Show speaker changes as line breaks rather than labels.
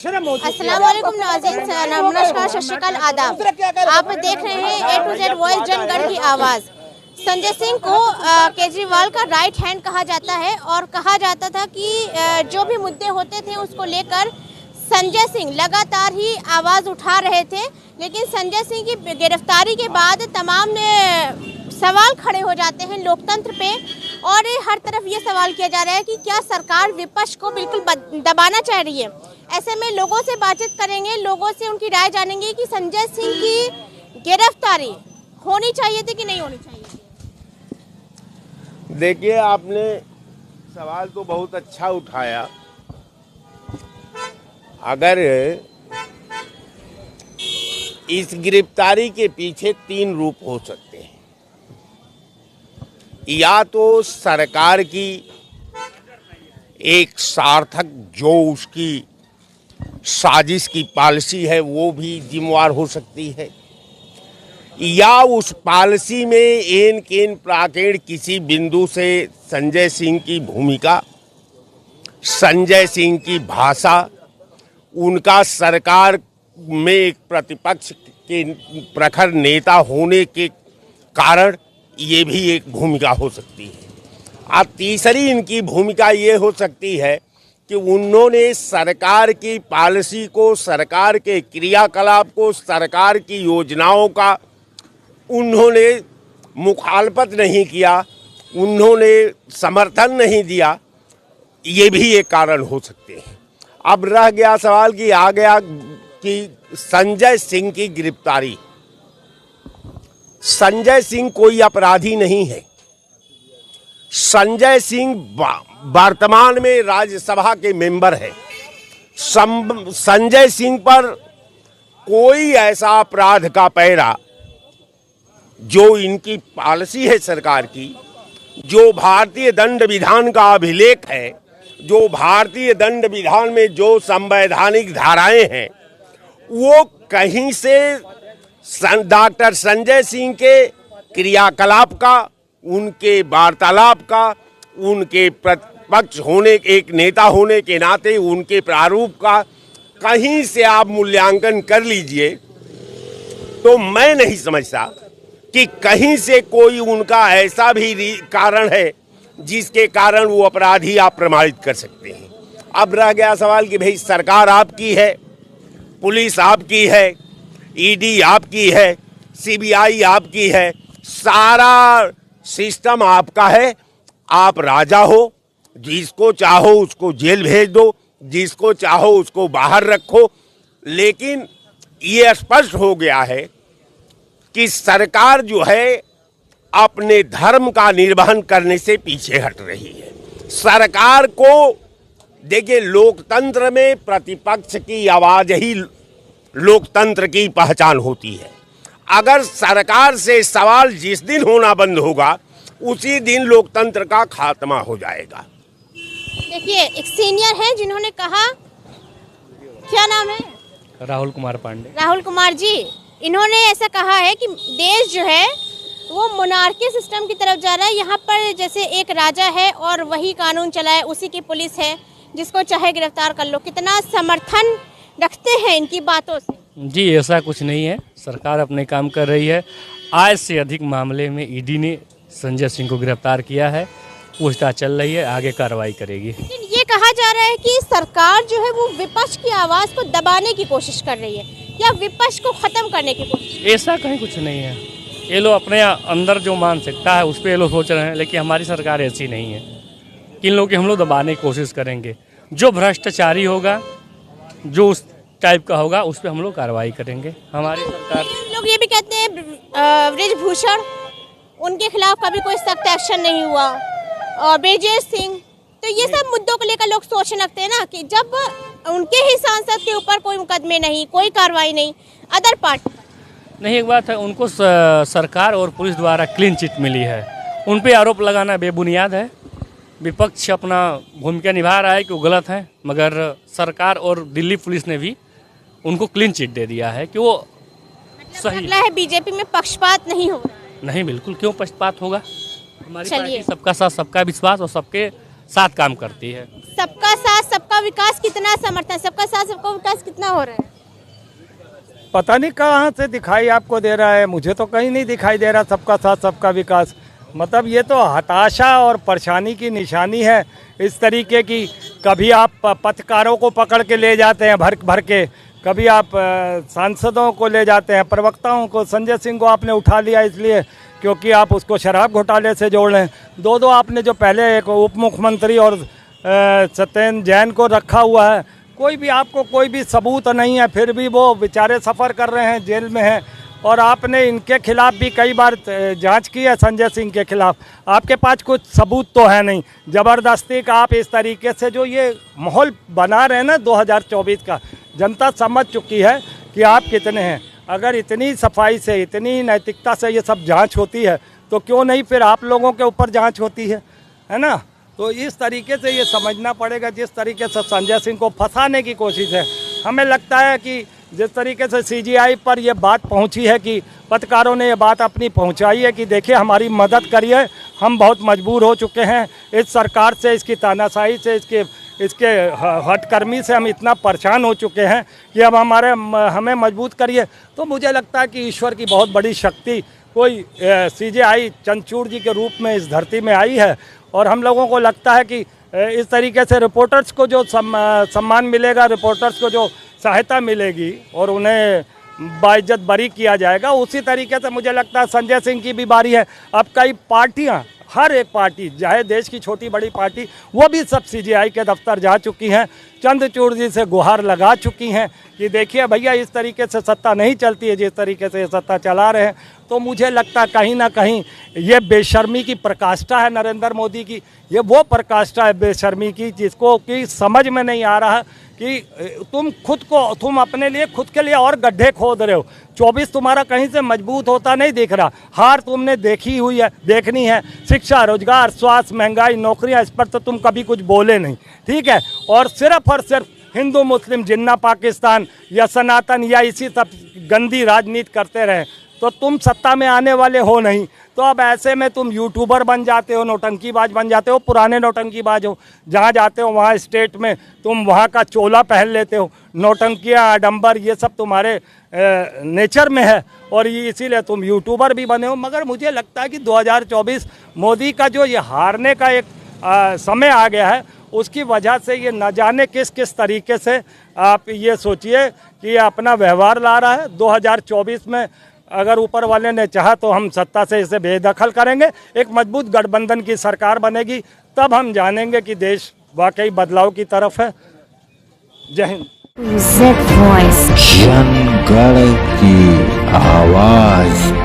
अस्सलाम वालेकुम नाज़रीन, नमस्कार, सत श्री अकाल, आदाब। आप देख रहे हैं A to Z वॉइस जनगण की आवाज़। संजय सिंह को केजरीवाल का राइट हैंड कहा जाता है और कहा जाता था कि जो भी मुद्दे होते थे उसको लेकर संजय सिंह लगातार ही आवाज़ उठा रहे थे। लेकिन संजय सिंह की गिरफ्तारी के बाद तमाम सवाल खड़े हो जाते हैं लोकतंत्र पे और हर तरफ ये सवाल किया जा रहा है कि क्या सरकार विपक्ष को बिल्कुल दबाना चाह रही है। ऐसे में लोगों से बातचीत करेंगे, लोगों से उनकी राय जानेंगे कि संजय सिंह की गिरफ्तारी होनी चाहिए थी कि नहीं होनी चाहिए।
देखिए, आपने सवाल तो बहुत अच्छा उठाया। अगर इस गिरफ्तारी के पीछे तीन रूप हो सकते हैं। या तो सरकार की एक सार्थक जो उसकी साजिश की पॉलिसी है वो भी जिम्मेवार हो सकती है, या उस पॉलिसी में एन केन प्राकेण किसी बिंदु से संजय सिंह की भूमिका, संजय सिंह की भाषा, उनका सरकार में एक प्रतिपक्ष के प्रखर नेता होने के कारण ये भी एक भूमिका हो सकती है। अब तीसरी इनकी भूमिका ये हो सकती है कि उन्होंने सरकार की पॉलिसी को, सरकार के क्रियाकलाप को, सरकार की योजनाओं का उन्होंने मुखालफत नहीं किया, उन्होंने समर्थन नहीं दिया। ये भी एक कारण हो सकते हैं। अब रह गया सवाल कि आ गया कि संजय सिंह की गिरफ्तारी। संजय सिंह कोई अपराधी नहीं है। संजय सिंह वर्तमान में राज्यसभा के मेंबर है। संजय सिंह पर कोई ऐसा अपराध का पैरा जो इनकी पॉलिसी है सरकार की, जो भारतीय दंड विधान का अभिलेख है, जो भारतीय दंड विधान में जो संवैधानिक धाराएं हैं, वो कहीं से डॉक्टर संजय सिंह के क्रियाकलाप का, उनके वार्तालाप का, उनके प्रतिपक्ष होने, एक नेता होने के नाते उनके प्रारूप का कहीं से आप मूल्यांकन कर लीजिए तो मैं नहीं समझता कि कहीं से कोई उनका ऐसा भी कारण है जिसके कारण वो अपराधी आप प्रमाणित कर सकते हैं। अब रह गया सवाल कि भाई सरकार आपकी है, पुलिस आपकी है, ईडी आपकी है, सीबीआई आपकी है, सारा सिस्टम आपका है। आप राजा हो, जिसको चाहो उसको जेल भेज दो, जिसको चाहो उसको बाहर रखो। लेकिन ये स्पष्ट हो गया है कि सरकार जो है अपने धर्म का निर्वहन करने से पीछे हट रही है। सरकार को देखिए, लोकतंत्र में प्रतिपक्ष की आवाज ही लोकतंत्र की पहचान होती है। अगर सरकार से सवाल जिस दिन होना बंद होगा उसी दिन लोकतंत्र का खात्मा हो जाएगा।
देखिए, एक सीनियर है जिन्होंने कहा, क्या नाम है?
राहुल कुमार पांडे।
राहुल कुमार जी, इन्होंने ऐसा कहा है कि देश जो है वो मोनार्की सिस्टम की तरफ जा रहा है। यहाँ पर जैसे एक राजा है और वही कानून चलाए, उसी की पुलिस है, जिसको चाहे गिरफ्तार कर लो। कितना समर्थन रखते हैं इनकी बातों से?
जी, ऐसा कुछ नहीं है। सरकार अपने काम कर रही है। आज से अधिक मामले में ईडी ने संजय सिंह को गिरफ्तार किया है। पूछताछ चल रही है, आगे कार्रवाई करेगी।
लेकिन ये कहा जा रहा है कि सरकार जो है वो विपक्ष की आवाज़ को दबाने की कोशिश कर रही है या विपक्ष को खत्म करने की कोशिश।
ऐसा कहीं कुछ नहीं है। ये लोग अपने अंदर जो मानसिकता है उस पर ये लोग सोच रहे हैं, लेकिन हमारी सरकार ऐसी नहीं है कि इन लोगों की हम लोग दबाने की कोशिश करेंगे। जो भ्रष्टाचारी होगा, जो उस टाइप का होगा, उस पर हम लोग कार्रवाई करेंगे। हमारी सरकार,
लोग ये भी कहते हैं ब्रिजभूषण, उनके खिलाफ कभी कोई सख्त एक्शन नहीं हुआ, और ब्रिजेश सिंह, तो ये सब मुद्दों को लेकर लोग सोचने लगते हैं ना कि जब उनके ही सांसद के ऊपर कोई मुकदमे नहीं, कोई कार्रवाई नहीं, अदर पार्टी
नहीं, एक बात है, उनको सरकार और पुलिस द्वारा क्लीन चिट मिली है। उन पे आरोप लगाना बेबुनियाद है। विपक्ष अपना भूमिका निभा रहा है कि वो गलत है, मगर सरकार और दिल्ली पुलिस ने भी उनको क्लीन चिट दे दिया है कि वो सही
है। बीजेपी में पक्षपात नहीं हो रहा?
नहीं, बिल्कुल क्यों पक्षपात होगा। हमारी पार्टी सबका साथ, सबका विश्वास और सबके साथ काम करती है।
सबका साथ सबका विकास कितना समर्थन, सबका साथ सबका विकास कितना हो रहा है?
पता नहीं कहाँ से दिखाई आपको दे रहा है, मुझे तो कहीं नहीं दिखाई दे रहा सबका साथ सबका विकास। मतलब ये तो हताशा और परेशानी की निशानी है इस तरीके की। कभी आप पत्रकारों को पकड़ के ले जाते हैं भर भर के, कभी आप सांसदों को ले जाते हैं, प्रवक्ताओं को। संजय सिंह को आपने उठा लिया इसलिए क्योंकि आप उसको शराब घोटाले से जोड़ रहे हैं। दो आपने जो पहले एक उप मुख्यमंत्री और सत्येंद्र जैन को रखा हुआ है, कोई भी आपको कोई भी सबूत नहीं है, फिर भी वो बेचारे सफ़र कर रहे हैं, जेल में हैं। और आपने इनके खिलाफ भी कई बार जांच की है, संजय सिंह के खिलाफ। आपके पास कुछ सबूत तो है नहीं। ज़बरदस्ती का आप इस तरीके से जो ये माहौल बना रहे हैं ना 2024 का, जनता समझ चुकी है कि आप कितने हैं। अगर इतनी सफाई से, इतनी नैतिकता से ये सब जांच होती है तो क्यों नहीं फिर आप लोगों के ऊपर जांच होती है ना। तो इस तरीके से ये समझना पड़ेगा, जिस तरीके से संजय सिंह को फंसाने की कोशिश है। हमें लगता है कि जिस तरीके से सीजीआई पर ये बात पहुंची है कि पत्रकारों ने ये बात अपनी पहुंचाई है कि देखिए हमारी मदद करिए, हम बहुत मजबूर हो चुके हैं इस सरकार से, इसकी तानाशाही से, इसके हटकर्मी से हम इतना परेशान हो चुके हैं कि अब हमें मजबूत करिए। तो मुझे लगता है कि ईश्वर की बहुत बड़ी शक्ति कोई सीजीआई चंद्रचूड़ जी के रूप में इस धरती में आई है। और हम लोगों को लगता है कि इस तरीके से रिपोर्टर्स को जो सम्मान मिलेगा, रिपोर्टर्स को जो सहायता मिलेगी और उन्हें बाइज्जत बरी किया जाएगा, उसी तरीके से मुझे लगता है संजय सिंह की भी बारी है। अब कई पार्टियां, हर एक पार्टी, चाहे देश की छोटी बड़ी पार्टी, वो भी सब सीजीआई के दफ्तर जा चुकी हैं, चंद्रचूड़ जी से गुहार लगा चुकी हैं कि देखिए भैया इस तरीके से सत्ता नहीं चलती है जिस तरीके से ये सत्ता चला रहे हैं। तो मुझे लगता है कहीं ना कहीं ये बेशर्मी की प्रकाष्ठा है नरेंद्र मोदी की। ये वो प्रकाष्ठा है बेशर्मी की जिसको कि समझ में नहीं आ रहा कि तुम अपने लिए खुद के लिए और गड्ढे खोद रहे हो। 24 तुम्हारा कहीं से मजबूत होता नहीं दिख रहा। हार तुमने देखी हुई है, देखनी है। शिक्षा, रोजगार, स्वास्थ्य, महंगाई, नौकरियां, इस पर तो तुम कभी कुछ बोले नहीं, ठीक है। और सिर्फ हिंदू मुस्लिम, जिन्ना पाकिस्तान या सनातन या इसी सब गंदी राजनीति करते रहे तो तुम सत्ता में आने वाले हो नहीं। तो अब ऐसे में तुम यूट्यूबर बन जाते हो, नौटंकीबाज बन जाते हो, पुराने नौटंकीबाज हो। जहाँ जाते हो वहाँ स्टेट में तुम वहाँ का चोला पहन लेते हो। नौटंकियाँ, आडंबर, ये सब तुम्हारे नेचर में है और ये इसीलिए तुम यूट्यूबर भी बने हो। मगर मुझे लगता है कि 2024 मोदी का जो ये हारने का एक समय आ गया है, उसकी वजह से ये न जाने किस किस तरीके से आप ये सोचिए कि अपना व्यवहार ला रहा है। 2024 में अगर ऊपर वाले ने चाहा तो हम सत्ता से इसे बेदखल करेंगे, एक मजबूत गठबंधन की सरकार बनेगी, तब हम जानेंगे कि देश वाकई बदलाव की तरफ है। जय हिंद।
जनगण की आवाज।